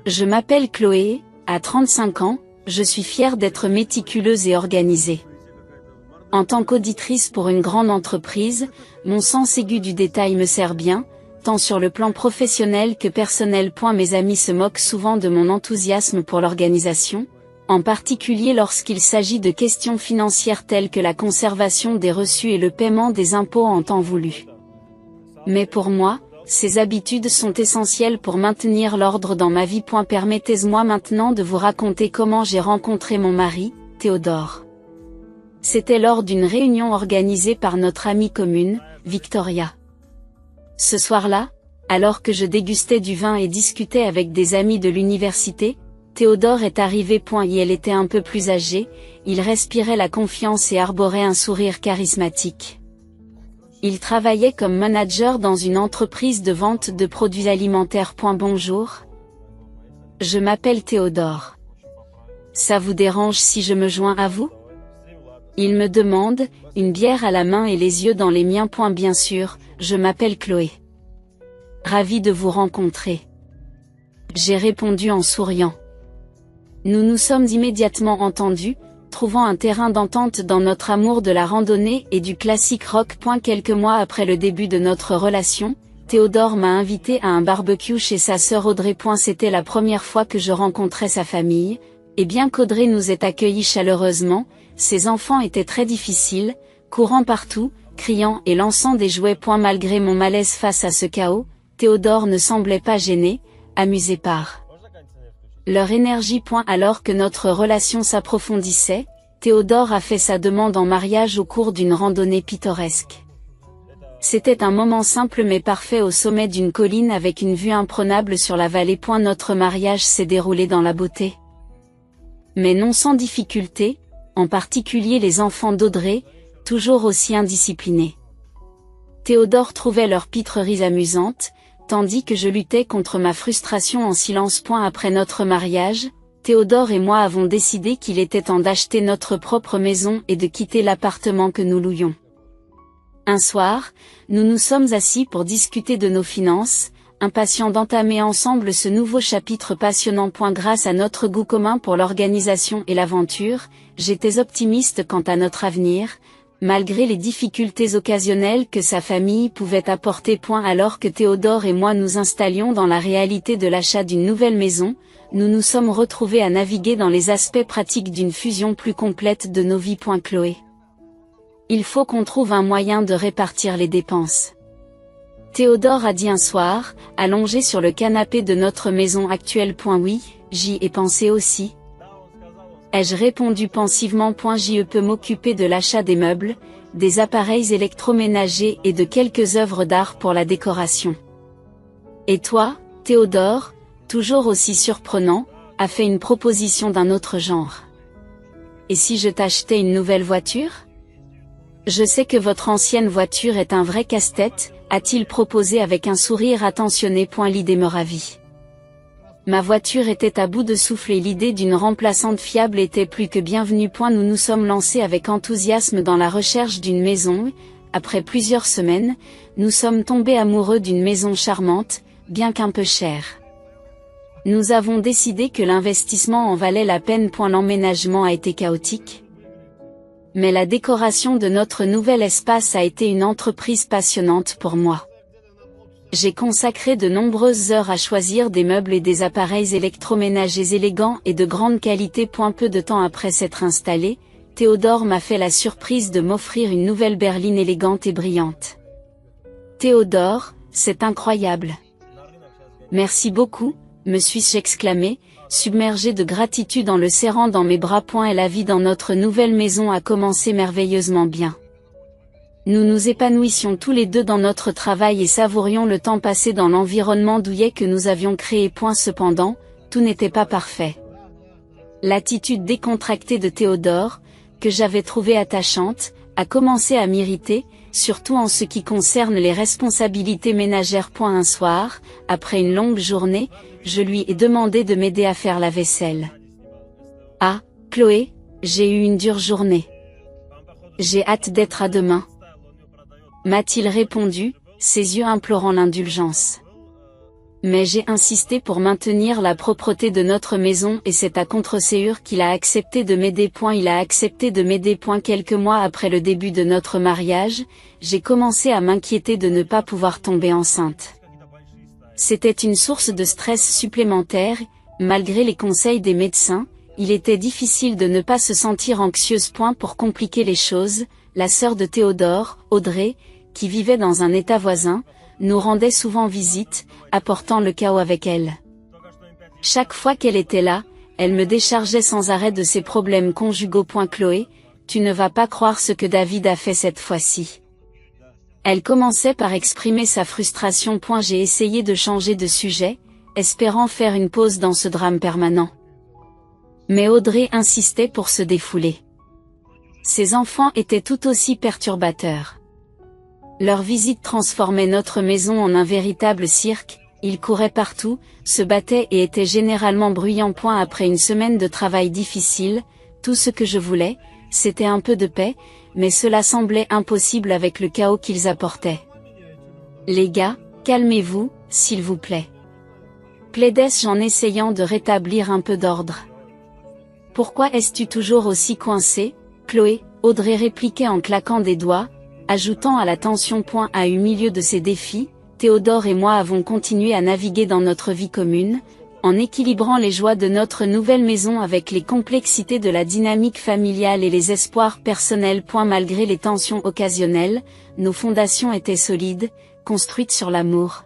Je m'appelle Chloé, à 35 ans, je suis fière d'être méticuleuse et organisée. En tant qu'auditrice pour une grande entreprise, mon sens aigu du détail me sert bien, tant sur le plan professionnel que personnel. Mes amis se moquent souvent de mon enthousiasme pour l'organisation, en particulier lorsqu'il s'agit de questions financières telles que la conservation des reçus et le paiement des impôts en temps voulu. Mais pour moi, ces habitudes sont essentielles pour maintenir l'ordre dans ma vie. Permettez-moi maintenant de vous raconter comment j'ai rencontré mon mari, Théodore. C'était lors d'une réunion organisée par notre amie commune, Victoria. Ce soir-là, alors que je dégustais du vin et discutais avec des amis de l'université, Théodore est arrivé. Elle était un peu plus âgé, il respirait la confiance et arborait un sourire charismatique. Il travaillait comme manager dans une entreprise de vente de produits alimentaires. Bonjour. Je m'appelle Théodore. Ça vous dérange si je me joins à vous? Il me demande, une bière à la main et les yeux dans les miens. Bien sûr, je m'appelle Chloé. Ravi de vous rencontrer. J'ai répondu en souriant. Nous nous sommes immédiatement entendus, trouvant un terrain d'entente dans notre amour de la randonnée et du classique rock. Quelques mois après le début de notre relation, Théodore m'a invité à un barbecue chez sa sœur Audrey. C'était la première fois que je rencontrais sa famille, et bien qu'Audrey nous ait accueillis chaleureusement, ses enfants étaient très difficiles, courant partout, criant et lançant des jouets. Malgré mon malaise face à ce chaos, Théodore ne semblait pas gêné, amusé par leur énergie. Alors que notre relation s'approfondissait, Théodore a fait sa demande en mariage au cours d'une randonnée pittoresque. C'était un moment simple mais parfait au sommet d'une colline avec une vue imprenable sur la vallée. Notre mariage s'est déroulé dans la beauté. Mais non sans difficulté, en particulier les enfants d'Audrey, toujours aussi indisciplinés. Théodore trouvait leurs pitreries amusantes, tandis que je luttais contre ma frustration en silence. Après notre mariage, Théodore et moi avons décidé qu'il était temps d'acheter notre propre maison et de quitter l'appartement que nous louions. Un soir, nous nous sommes assis pour discuter de nos finances, impatients d'entamer ensemble ce nouveau chapitre passionnant. Grâce à notre goût commun pour l'organisation et l'aventure, j'étais optimiste quant à notre avenir, malgré les difficultés occasionnelles que sa famille pouvait apporter. Alors que Théodore et moi nous installions dans la réalité de l'achat d'une nouvelle maison, nous nous sommes retrouvés à naviguer dans les aspects pratiques d'une fusion plus complète de nos vies. Chloé. Il faut qu'on trouve un moyen de répartir les dépenses. Théodore a dit un soir, allongé sur le canapé de notre maison actuelle. Oui, j'y ai pensé aussi. Ai-je répondu pensivement. Je peux m'occuper de l'achat des meubles, des appareils électroménagers et de quelques œuvres d'art pour la décoration. Et toi, Théodore, toujours aussi surprenant, a fait une proposition d'un autre genre. Et si je t'achetais une nouvelle voiture? Je sais que votre ancienne voiture est un vrai casse-tête, a-t-il proposé avec un sourire attentionné. L'idée me ravit. Ma voiture était à bout de souffle et l'idée d'une remplaçante fiable était plus que bienvenue. Nous nous sommes lancés avec enthousiasme dans la recherche d'une maison. Après plusieurs semaines, nous sommes tombés amoureux d'une maison charmante, bien qu'un peu chère. Nous avons décidé que l'investissement en valait la peine. L'emménagement a été chaotique. Mais la décoration de notre nouvel espace a été une entreprise passionnante pour moi. J'ai consacré de nombreuses heures à choisir des meubles et des appareils électroménagers élégants et de grande qualité. Peu de temps après s'être installé, Théodore m'a fait la surprise de m'offrir une nouvelle berline élégante et brillante. Théodore, c'est incroyable. Merci beaucoup, me suis-je exclamé, submergé de gratitude en le serrant dans mes bras. Et la vie dans notre nouvelle maison a commencé merveilleusement bien. Nous nous épanouissions tous les deux dans notre travail et savourions le temps passé dans l'environnement douillet que nous avions créé. Cependant, tout n'était pas parfait. L'attitude décontractée de Théodore, que j'avais trouvée attachante, a commencé à m'irriter, surtout en ce qui concerne les responsabilités ménagères. Un soir, après une longue journée, je lui ai demandé de m'aider à faire la vaisselle. Ah, Chloé, j'ai eu une dure journée. J'ai hâte d'être à demain. M'a-t-il répondu, ses yeux implorant l'indulgence. Mais j'ai insisté pour maintenir la propreté de notre maison et c'est à contre-ségur qu'il a accepté de m'aider. Il a accepté de m'aider. Quelques mois après le début de notre mariage, j'ai commencé à m'inquiéter de ne pas pouvoir tomber enceinte. C'était une source de stress supplémentaire, malgré les conseils des médecins, il était difficile de ne pas se sentir anxieuse. Pour compliquer les choses, la sœur de Théodore, Audrey, qui vivait dans un état voisin, nous rendait souvent visite, apportant le chaos avec elle. Chaque fois qu'elle était là, elle me déchargeait sans arrêt de ses problèmes conjugaux. Chloé, tu ne vas pas croire ce que David a fait cette fois-ci. Elle commençait par exprimer sa frustration. J'ai essayé de changer de sujet, espérant faire une pause dans ce drame permanent. Mais Audrey insistait pour se défouler. Ses enfants étaient tout aussi perturbateurs. Leur visite transformait notre maison en un véritable cirque, ils couraient partout, se battaient et étaient généralement bruyants. Après une semaine de travail difficile, tout ce que je voulais, c'était un peu de paix, mais cela semblait impossible avec le chaos qu'ils apportaient. Les gars, calmez-vous, s'il vous plaît. Plaidais-je en essayant de rétablir un peu d'ordre. Pourquoi es-tu toujours aussi coincé, Chloé? Audrey répliquait en claquant des doigts, ajoutant à la tension. Au milieu de ces défis, Théodore et moi avons continué à naviguer dans notre vie commune, en équilibrant les joies de notre nouvelle maison avec les complexités de la dynamique familiale et les espoirs personnels. Malgré les tensions occasionnelles, nos fondations étaient solides, construites sur l'amour,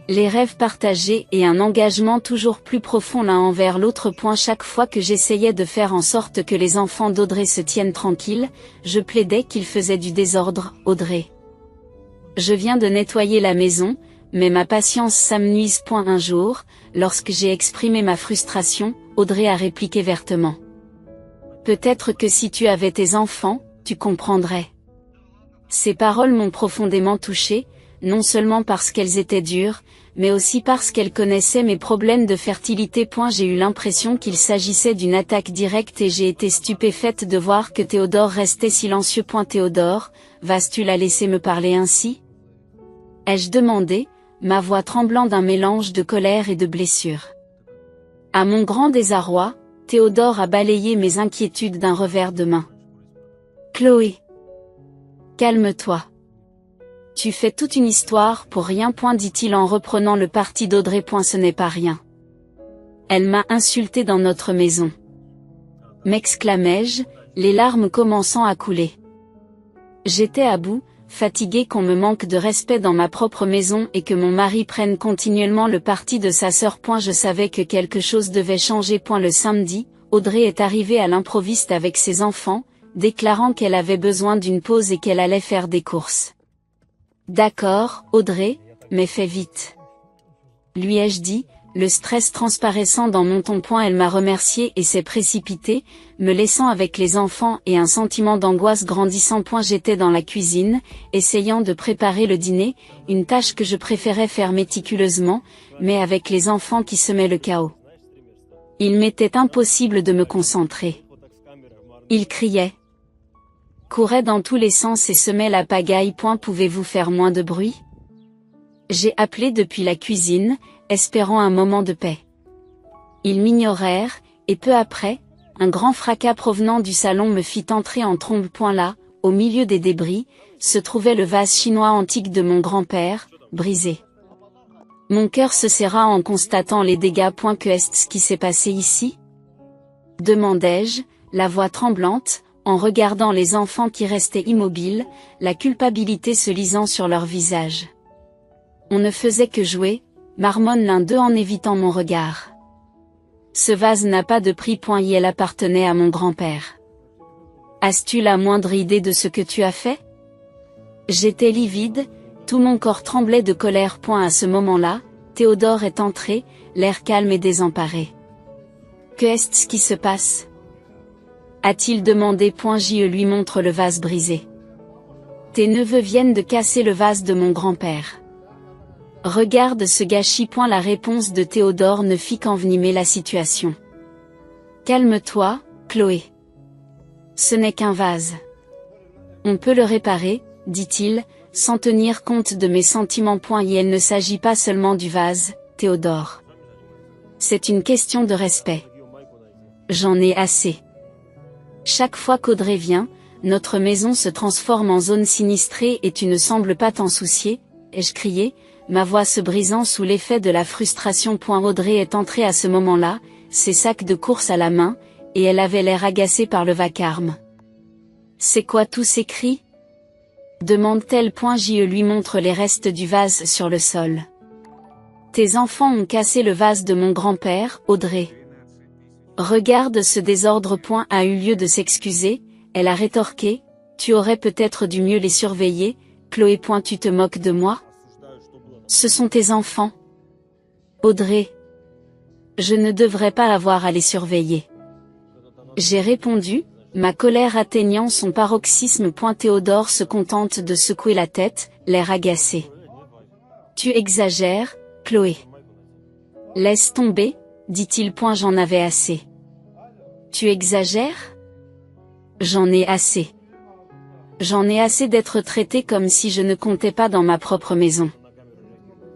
les rêves partagés et un engagement toujours plus profond l'un envers l'autre. Chaque fois que j'essayais de faire en sorte que les enfants d'Audrey se tiennent tranquilles, je plaidais qu'ils faisaient du désordre. Audrey, je viens de nettoyer la maison, mais ma patience s'amenuise. Un jour, lorsque j'ai exprimé ma frustration, Audrey a répliqué vertement. Peut-être que si tu avais tes enfants, tu comprendrais. Ces paroles m'ont profondément touchée, non seulement parce qu'elles étaient dures, mais aussi parce qu'elles connaissaient mes problèmes de fertilité. J'ai eu l'impression qu'il s'agissait d'une attaque directe et j'ai été stupéfaite de voir que Théodore restait silencieux. Théodore, vas-tu la laisser me parler ainsi? Ai-je demandé, ma voix tremblant d'un mélange de colère et de blessure. À mon grand désarroi, Théodore a balayé mes inquiétudes d'un revers de main. Chloé, calme-toi. Tu fais toute une histoire pour rien. Dit-il en reprenant le parti d'Audrey. Ce n'est pas rien. Elle m'a insulté dans notre maison. M'exclamai-je, les larmes commençant à couler. J'étais à bout, fatiguée qu'on me manque de respect dans ma propre maison et que mon mari prenne continuellement le parti de sa sœur. Je savais que quelque chose devait changer. Le samedi, Audrey est arrivée à l'improviste avec ses enfants, déclarant qu'elle avait besoin d'une pause et qu'elle allait faire des courses. D'accord, Audrey, mais fais vite. Lui ai-je dit, le stress transparaissant dans mon ton. Elle m'a remercié et s'est précipitée, me laissant avec les enfants et un sentiment d'angoisse grandissant. J'étais dans la cuisine, essayant de préparer le dîner, une tâche que je préférais faire méticuleusement, mais avec les enfants qui semaient le chaos. Il m'était impossible de me concentrer. Ils criaient, couraient dans tous les sens et semaient la pagaille. Pouvez-vous faire moins de bruit? J'ai appelé depuis la cuisine, espérant un moment de paix. Ils m'ignorèrent, et peu après, un grand fracas provenant du salon me fit entrer en trombe. Là, au milieu des débris, se trouvait le vase chinois antique de mon grand-père, brisé. Mon cœur se serra en constatant les dégâts. Qu'est-ce qui s'est passé ici? Demandai-je, la voix tremblante, en regardant les enfants qui restaient immobiles, la culpabilité se lisant sur leurs visages. On ne faisait que jouer, marmonne l'un d'eux en évitant mon regard. Ce vase n'a pas de prix. Et elle appartenait à mon grand-père. As-tu la moindre idée de ce que tu as fait? J'étais livide, tout mon corps tremblait de colère. À ce moment-là, Théodore est entré, l'air calme et désemparé. Qu'est-ce qui se passe? A-t-il demandé. Je lui montre le vase brisé. Tes neveux viennent de casser le vase de mon grand-père. Regarde ce gâchis. La réponse de Théodore ne fit qu'envenimer la situation. Calme-toi, Chloé. Ce n'est qu'un vase. On peut le réparer, dit-il, sans tenir compte de mes sentiments. Et il ne s'agit pas seulement du vase, Théodore. C'est une question de respect. J'en ai assez. Chaque fois qu'Audrey vient, notre maison se transforme en zone sinistrée et tu ne sembles pas t'en soucier, ai-je crié, ma voix se brisant sous l'effet de la frustration. Audrey est entrée à ce moment-là, ses sacs de course à la main, et elle avait l'air agacée par le vacarme. C'est quoi tous ces cris? Demande-t-elle. Je lui montre les restes du vase sur le sol. Tes enfants ont cassé le vase de mon grand-père, Audrey. Regarde ce désordre. A eu lieu de s'excuser, elle a rétorqué, tu aurais peut-être dû mieux les surveiller, Chloé. Tu te moques de moi? Ce sont tes enfants. Audrey. Je ne devrais pas avoir à les surveiller. J'ai répondu, ma colère atteignant son paroxysme. Théodore se contente de secouer la tête, l'air agacé. Tu exagères, Chloé. Laisse tomber, dit-il. J'en avais assez. Tu exagères? J'en ai assez. J'en ai assez d'être traité comme si je ne comptais pas dans ma propre maison.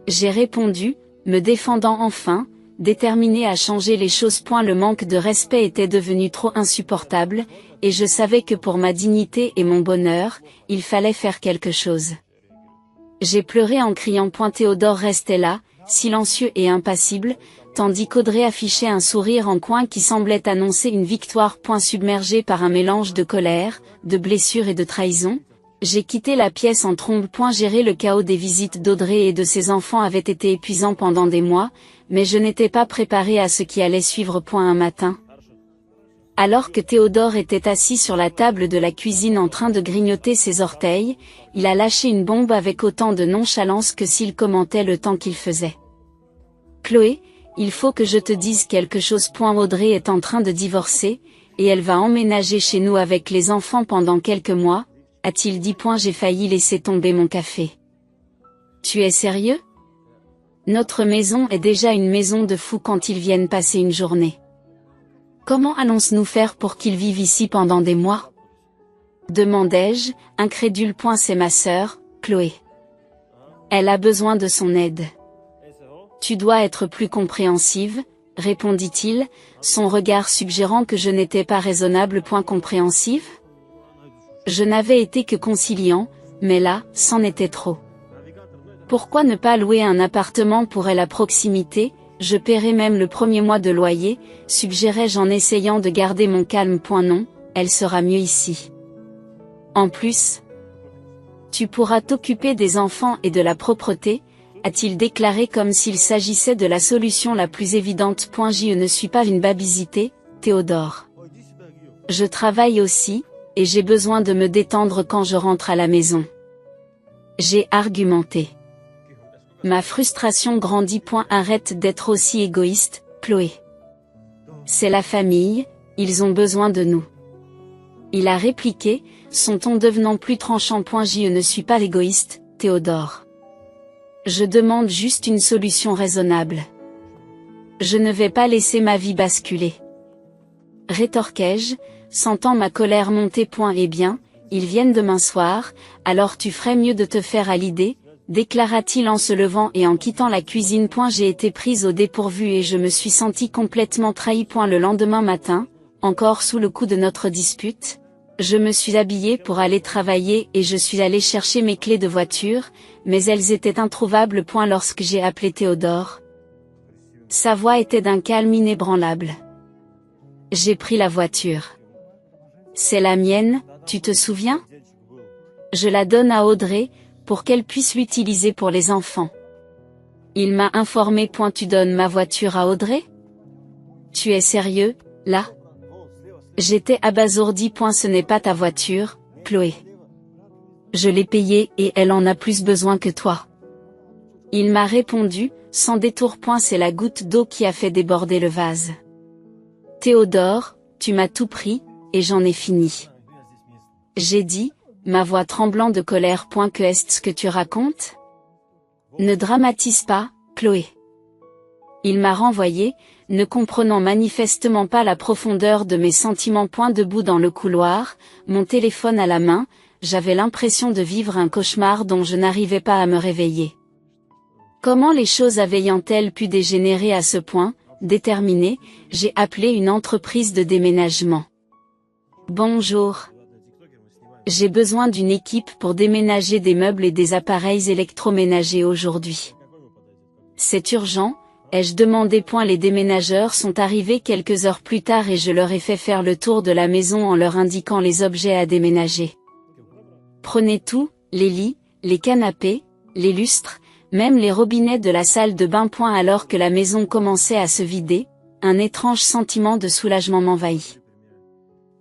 J'ai répondu, me défendant enfin, déterminé à changer les choses. Le manque de respect était devenu trop insupportable, et je savais que pour ma dignité et mon bonheur, il fallait faire quelque chose. J'ai pleuré en criant. Théodore restait là, silencieux et impassible, tandis qu'Audrey affichait un sourire en coin qui semblait annoncer une victoire. Submergé par un mélange de colère, de blessure et de trahison, j'ai quitté la pièce en trombe. Gérer le chaos des visites d'Audrey et de ses enfants avait été épuisant pendant des mois, mais je n'étais pas préparé à ce qui allait suivre. Un matin, alors que Théodore était assis sur la table de la cuisine en train de grignoter ses orteils, il a lâché une bombe avec autant de nonchalance que s'il commentait le temps qu'il faisait. Chloé, il faut que je te dise quelque chose. Audrey est en train de divorcer, et elle va emménager chez nous avec les enfants pendant quelques mois, a-t-il dit. J'ai failli laisser tomber mon café. Tu es sérieux? Notre maison est déjà une maison de fous quand ils viennent passer une journée. Comment allons-nous faire pour qu'ils vivent ici pendant des mois? Demandai-je, incrédule. C'est ma sœur, Chloé. Elle a besoin de son aide. Tu dois être plus compréhensive, répondit-il, son regard suggérant que je n'étais pas raisonnable. Compréhensive? Je n'avais été que conciliant, mais là, c'en était trop. Pourquoi ne pas louer un appartement pour elle à proximité? Je paierai même le premier mois de loyer, suggérai-je en essayant de garder mon calme. Non, elle sera mieux ici. En plus, tu pourras t'occuper des enfants et de la propreté, a-t-il déclaré comme s'il s'agissait de la solution la plus évidente. Je ne suis pas une babysité, Théodore. Je travaille aussi, et j'ai besoin de me détendre quand je rentre à la maison. J'ai argumenté. Ma frustration grandit. Arrête d'être aussi égoïste, Chloé. C'est la famille, ils ont besoin de nous. Il a répliqué, son ton devenant plus tranchant. Je ne suis pas l'égoïste, Théodore. Je demande juste une solution raisonnable. Je ne vais pas laisser ma vie basculer. Rétorquai-je, sentant ma colère monter. Eh bien, ils viennent demain soir, alors tu ferais mieux de te faire à l'idée, déclara-t-il en se levant et en quittant la cuisine. J'ai été prise au dépourvu et je me suis sentie complètement trahie. Le lendemain matin, encore sous le coup de notre dispute, je me suis habillée pour aller travailler et je suis allée chercher mes clés de voiture, mais elles étaient introuvables. Lorsque j'ai appelé Théodore, sa voix était d'un calme inébranlable. J'ai pris la voiture. C'est la mienne, tu te souviens? Je la donne à Audrey, pour qu'elle puisse l'utiliser pour les enfants. Il m'a informé. Tu donnes ma voiture à Audrey? Tu es sérieux, là? J'étais abasourdi. Ce n'est pas ta voiture, Chloé. Je l'ai payée et elle en a plus besoin que toi. Il m'a répondu, sans détour. C'est la goutte d'eau qui a fait déborder le vase. Théodore, tu m'as tout pris, et j'en ai fini. J'ai dit, ma voix tremblant de colère. Que est-ce que tu racontes? Ne dramatise pas, Chloé. Il m'a renvoyé, ne comprenant manifestement pas la profondeur de mes sentiments. Debout dans le couloir, mon téléphone à la main, j'avais l'impression de vivre un cauchemar dont je n'arrivais pas à me réveiller. Comment les choses avaient-elles pu dégénérer à ce point? Déterminé, j'ai appelé une entreprise de déménagement. Bonjour. J'ai besoin d'une équipe pour déménager des meubles et des appareils électroménagers aujourd'hui. C'est urgent, ai-je demandé. Les déménageurs sont arrivés quelques heures plus tard et je leur ai fait faire le tour de la maison en leur indiquant les objets à déménager. Prenez tout, les lits, les canapés, les lustres, même les robinets de la salle de bain. Alors que la maison commençait à se vider, un étrange sentiment de soulagement m'envahit.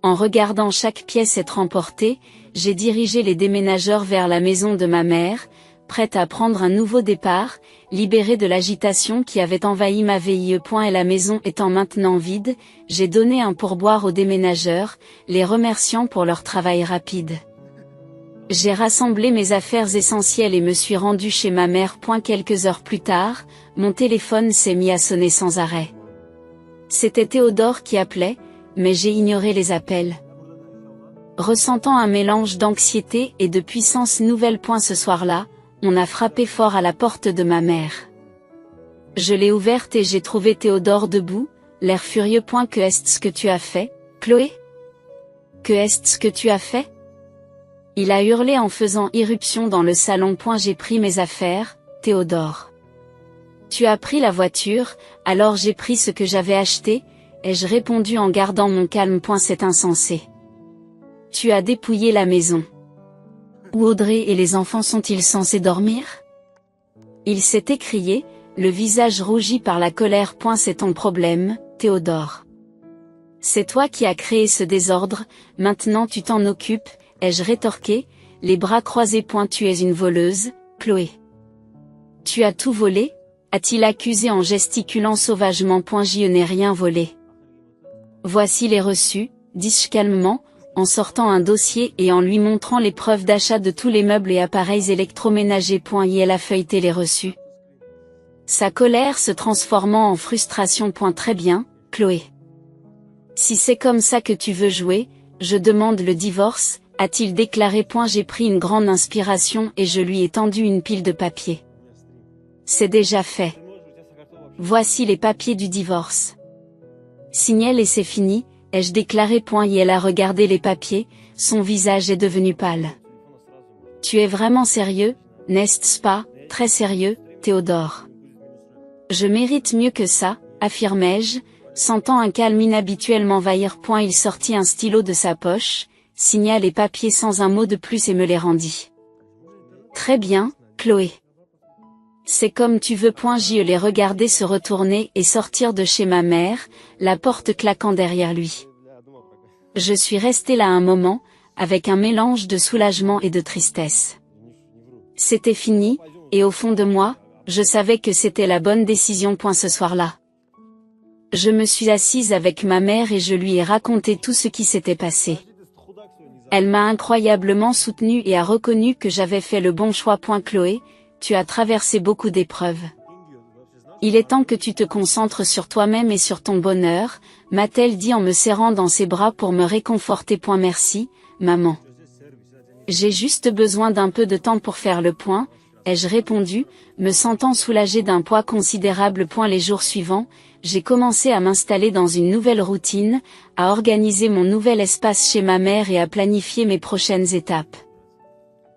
En regardant chaque pièce être emportée, j'ai dirigé les déménageurs vers la maison de ma mère, prête à prendre un nouveau départ, libérée de l'agitation qui avait envahi ma vie. Et la maison étant maintenant vide, j'ai donné un pourboire aux déménageurs, les remerciant pour leur travail rapide. J'ai rassemblé mes affaires essentielles et me suis rendu chez ma mère. Quelques heures plus tard, mon téléphone s'est mis à sonner sans arrêt. C'était Théodore qui appelait, mais j'ai ignoré les appels. Ressentant un mélange d'anxiété et de puissance nouvelle. Ce soir-là, on a frappé fort à la porte de ma mère. Je l'ai ouverte et j'ai trouvé Théodore debout, l'air furieux. Que est-ce que tu as fait, Chloé? Que est-ce que tu as fait? Il a hurlé en faisant irruption dans le salon. J'ai pris mes affaires, Théodore. Tu as pris la voiture, alors j'ai pris ce que j'avais acheté, ai-je répondu en gardant mon calme. C'est insensé. Tu as dépouillé la maison. Où Audrey et les enfants sont-ils censés dormir? Il s'est écrié, le visage rougi par la colère. C'est ton problème, Théodore. C'est toi qui as créé ce désordre, maintenant tu t'en occupes, ai-je rétorqué, les bras croisés. Tu es une voleuse, Chloé. Tu as tout volé? A-t-il accusé en gesticulant sauvagement. Je n'ai rien volé. Voici les reçus, dis-je calmement, en sortant un dossier et en lui montrant les preuves d'achat de tous les meubles et appareils électroménagers. Elle a feuilleté les reçus. Sa colère se transformant en frustration. Très bien, Chloé. Si c'est comme ça que tu veux jouer, je demande le divorce, a-t-il déclaré. J'ai pris une grande inspiration et je lui ai tendu une pile de papiers. C'est déjà fait. Voici les papiers du divorce. Signez et c'est fini, ai-je déclaré. Elle a regardé les papiers, son visage est devenu pâle. Tu es vraiment sérieux, n'est-ce pas? Très sérieux, Théodore. Je mérite mieux que ça, affirmai-je, sentant un calme inhabituel m'envahir. Il sortit un stylo de sa poche, signa les papiers sans un mot de plus et me les rendit. Très bien, Chloé. C'est comme tu veux. Je l'ai regardé se retourner et sortir de chez ma mère, la porte claquant derrière lui. Je suis resté là un moment, avec un mélange de soulagement et de tristesse. C'était fini, et au fond de moi, je savais que c'était la bonne décision. Ce soir-là, je me suis assise avec ma mère et je lui ai raconté tout ce qui s'était passé. Elle m'a incroyablement soutenue et a reconnu que j'avais fait le bon choix. Chloé, tu as traversé beaucoup d'épreuves. Il est temps que tu te concentres sur toi-même et sur ton bonheur, m'a-t-elle dit en me serrant dans ses bras pour me réconforter. Merci, maman. J'ai juste besoin d'un peu de temps pour faire le point, ai-je répondu, me sentant soulagée d'un poids considérable. Les jours suivants, j'ai commencé à m'installer dans une nouvelle routine, à organiser mon nouvel espace chez ma mère et à planifier mes prochaines étapes.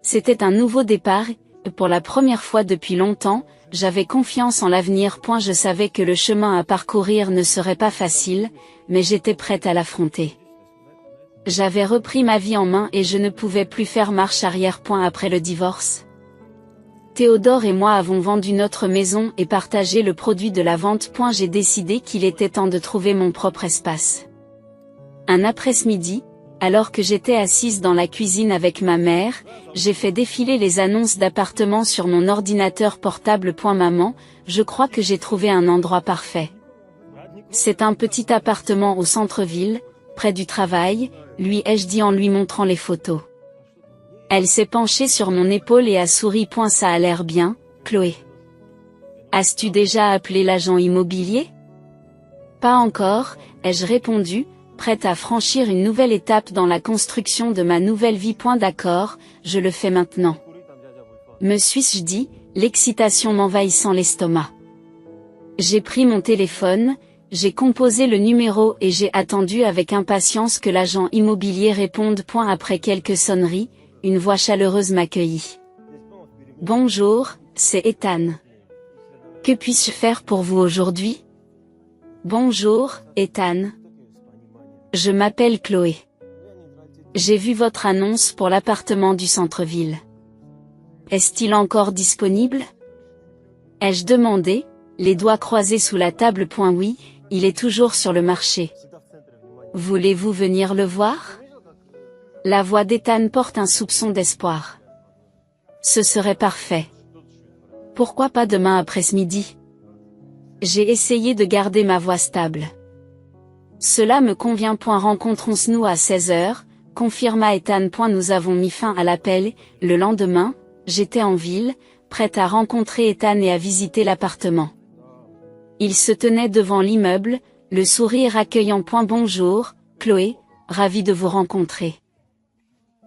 C'était un nouveau départ, et pour la première fois depuis longtemps, j'avais confiance en l'avenir. Je savais que le chemin à parcourir ne serait pas facile, mais j'étais prête à l'affronter. J'avais repris ma vie en main et je ne pouvais plus faire marche arrière. Après le divorce, Théodore et moi avons vendu notre maison et partagé le produit de la vente. J'ai décidé qu'il était temps de trouver mon propre espace. Un après-midi, alors que j'étais assise dans la cuisine avec ma mère, j'ai fait défiler les annonces d'appartements sur mon ordinateur portable. Maman, je crois que j'ai trouvé un endroit parfait. C'est un petit appartement au centre-ville, près du travail, lui ai-je dit en lui montrant les photos. Elle s'est penchée sur mon épaule et a souri. Ça a l'air bien, Chloé. As-tu déjà appelé l'agent immobilier? Pas encore, ai-je répondu, prête à franchir une nouvelle étape dans la construction de ma nouvelle vie. D'accord, je le fais maintenant. Me suis-je dit, l'excitation m'envahissant l'estomac. J'ai pris mon téléphone, j'ai composé le numéro et j'ai attendu avec impatience que l'agent immobilier réponde. Après quelques sonneries, une voix chaleureuse m'accueillit. Bonjour, c'est Ethan. Que puis-je faire pour vous aujourd'hui? Bonjour, Ethan. Je m'appelle Chloé. J'ai vu votre annonce pour l'appartement du centre-ville. Est-il encore disponible? Ai-je demandé, les doigts croisés sous la table. Oui, il est toujours sur le marché. Voulez-vous venir le voir? La voix d'Ethan porte un soupçon d'espoir. Ce serait parfait. Pourquoi pas demain après ce midi? J'ai essayé de garder ma voix stable. Cela me convient. Rencontrons-nous à 16h, confirma Ethan. Nous avons mis fin à l'appel. Le lendemain, j'étais en ville, prête à rencontrer Ethan et à visiter l'appartement. Il se tenait devant l'immeuble, le sourire accueillant. Bonjour, Chloé, ravi de vous rencontrer.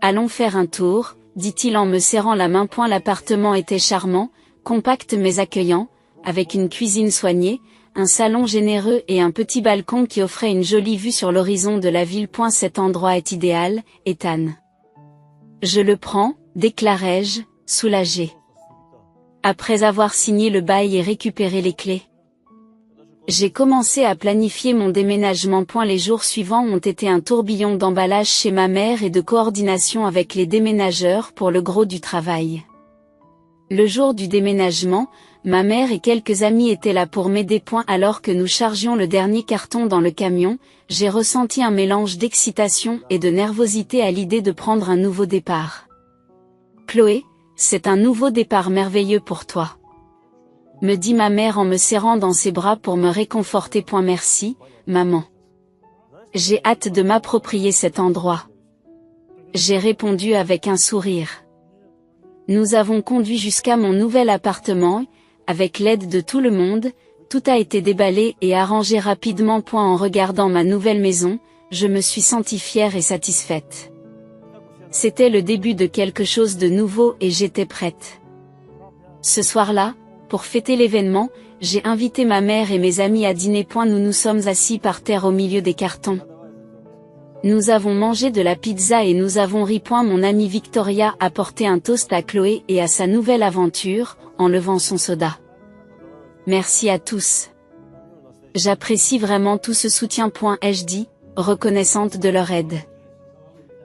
Allons faire un tour, dit-il en me serrant la main. L'appartement était charmant, compact mais accueillant, avec une cuisine soignée, un salon généreux et un petit balcon qui offrait une jolie vue sur l'horizon de la ville. Cet endroit est idéal, Ethan. Je le prends, déclarai-je, soulagé. Après avoir signé le bail et récupéré les clés, j'ai commencé à planifier mon déménagement. Les jours suivants ont été un tourbillon d'emballage chez ma mère et de coordination avec les déménageurs pour le gros du travail. Le jour du déménagement, ma mère et quelques amis étaient là pour m'aider. Alors que nous chargions le dernier carton dans le camion, j'ai ressenti un mélange d'excitation et de nervosité à l'idée de prendre un nouveau départ. Chloé, c'est un nouveau départ merveilleux pour toi, me dit ma mère en me serrant dans ses bras pour me réconforter. Merci, maman. J'ai hâte de m'approprier cet endroit. J'ai répondu avec un sourire. Nous avons conduit jusqu'à mon nouvel appartement, avec l'aide de tout le monde, tout a été déballé et arrangé rapidement. En regardant ma nouvelle maison, je me suis sentie fière et satisfaite. C'était le début de quelque chose de nouveau et j'étais prête. Ce soir-là, pour fêter l'événement, j'ai invité ma mère et mes amis à dîner. Nous nous sommes assis par terre au milieu des cartons. Nous avons mangé de la pizza et nous avons ri. Mon amie Victoria a porté un toast à Chloé et à sa nouvelle aventure, en levant son soda. Merci à tous. J'apprécie vraiment tout ce soutien. Ai-je dit, reconnaissante de leur aide.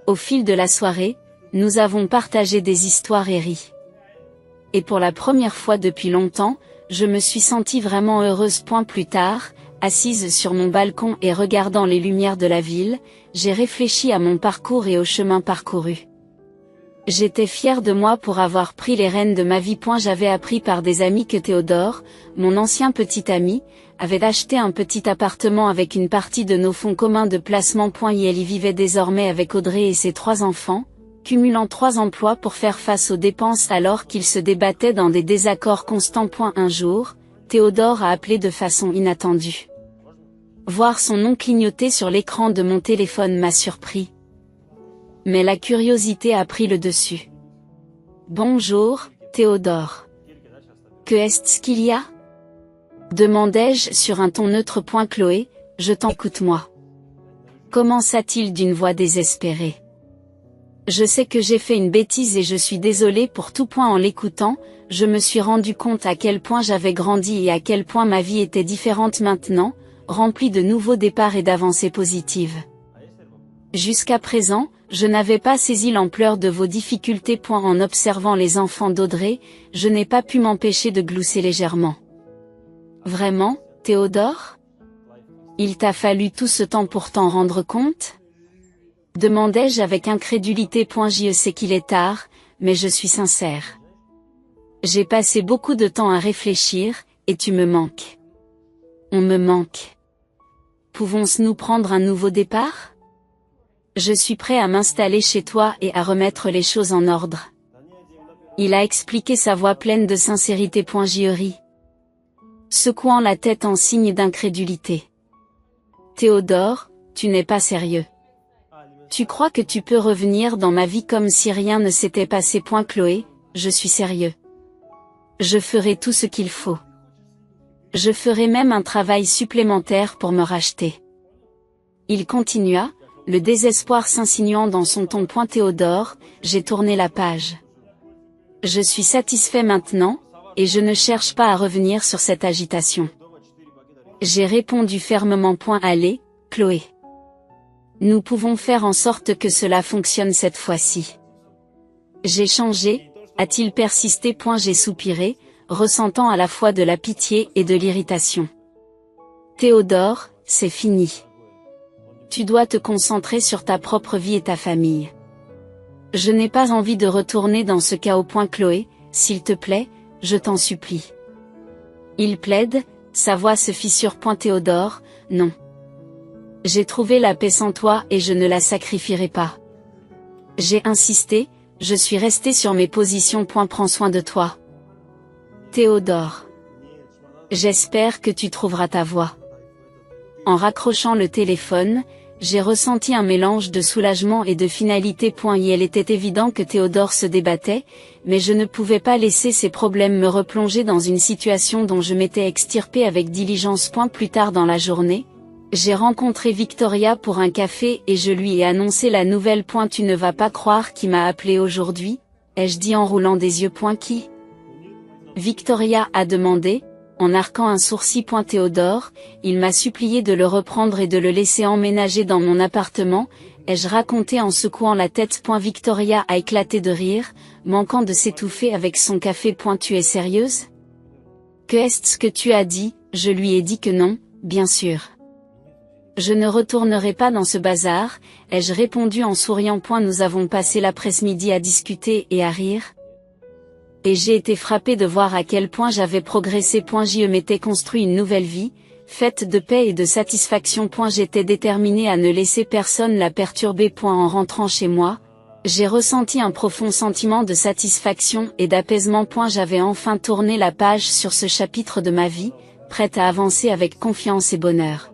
Au fil de la soirée, nous avons partagé des histoires et ri. Et pour la première fois depuis longtemps, je me suis sentie vraiment heureuse. Plus tard, assise sur mon balcon et regardant les lumières de la ville, j'ai réfléchi à mon parcours et au chemin parcouru. J'étais fière de moi pour avoir pris les rênes de ma vie. J'avais appris par des amis que Théodore, mon ancien petit ami, avait acheté un petit appartement avec une partie de nos fonds communs de placement. Et elle y vivait désormais avec Audrey et ses 3 enfants, cumulant 3 emplois pour faire face aux dépenses alors qu'ils se débattaient dans des désaccords constants. Un jour, Théodore a appelé de façon inattendue. Voir son nom clignoter sur l'écran de mon téléphone m'a surpris. Mais la curiosité a pris le dessus. Bonjour, Théodore. Que est-ce qu'il y a? Demandai-je sur un ton neutre. Chloé, je t'écoute moi. Commença-t-il d'une voix désespérée. Je sais que j'ai fait une bêtise et je suis désolée pour tout. En l'écoutant, je me suis rendu compte à quel point j'avais grandi et à quel point ma vie était différente maintenant, remplie de nouveaux départs et d'avancées positives. Jusqu'à présent, je n'avais pas saisi l'ampleur de vos difficultés. En observant les enfants d'Audrey, je n'ai pas pu m'empêcher de glousser légèrement. Vraiment, Théodore? Il t'a fallu tout ce temps pour t'en rendre compte? Demandai-je avec incrédulité. Je sais qu'il est tard, mais je suis sincère. J'ai passé beaucoup de temps à réfléchir, et tu me manques. On me manque. Pouvons-nous prendre un nouveau départ? Je suis prêt à m'installer chez toi et à remettre les choses en ordre. Il a expliqué, sa voix pleine de sincérité. Je ris, secouant la tête en signe d'incrédulité. Théodore, tu n'es pas sérieux. Tu crois que tu peux revenir dans ma vie comme si rien ne s'était passé. Chloé, je suis sérieux. Je ferai tout ce qu'il faut. Je ferai même un travail supplémentaire pour me racheter. Il continua, le désespoir s'insinuant dans son ton. Théodore, j'ai tourné la page. Je suis satisfait maintenant, et je ne cherche pas à revenir sur cette agitation. J'ai répondu fermement. Allez, Chloé. Nous pouvons faire en sorte que cela fonctionne cette fois-ci. J'ai changé, a-t-il persisté. J'ai soupiré, ressentant à la fois de la pitié et de l'irritation. Théodore, c'est fini. Tu dois te concentrer sur ta propre vie et ta famille. Je n'ai pas envie de retourner dans ce chaos. Chloé, s'il te plaît, je t'en supplie. Il plaide, sa voix se fissure. Théodore, non. J'ai trouvé la paix sans toi et je ne la sacrifierai pas. J'ai insisté, je suis resté sur mes positions. Prends soin de toi. Théodore. J'espère que tu trouveras ta voie. En raccrochant le téléphone, j'ai ressenti un mélange de soulagement et de finalité. Il était évident que Théodore se débattait, mais je ne pouvais pas laisser ces problèmes me replonger dans une situation dont je m'étais extirpé avec diligence. Plus tard dans la journée, j'ai rencontré Victoria pour un café et je lui ai annoncé la nouvelle. Tu ne vas pas croire qui m'a appelé aujourd'hui, ai-je dit en roulant des yeux. Qui ? Victoria a demandé, en arquant un sourcil. Théodore, il m'a supplié de le reprendre et de le laisser emménager dans mon appartement, ai-je raconté en secouant la tête. Victoria a éclaté de rire, manquant de s'étouffer avec son café. Tu es sérieuse ? Que est-ce que tu as dit ? Je lui ai dit que non, bien sûr. Je ne retournerai pas dans ce bazar, ai-je répondu en souriant. Nous avons passé l'après-midi à discuter et à rire. Et j'ai été frappé de voir à quel point j'avais progressé. Je m'étais construit une nouvelle vie, faite de paix et de satisfaction. J'étais déterminé à ne laisser personne la perturber. En rentrant chez moi, j'ai ressenti un profond sentiment de satisfaction et d'apaisement. J'avais enfin tourné la page sur ce chapitre de ma vie, prête à avancer avec confiance et bonheur.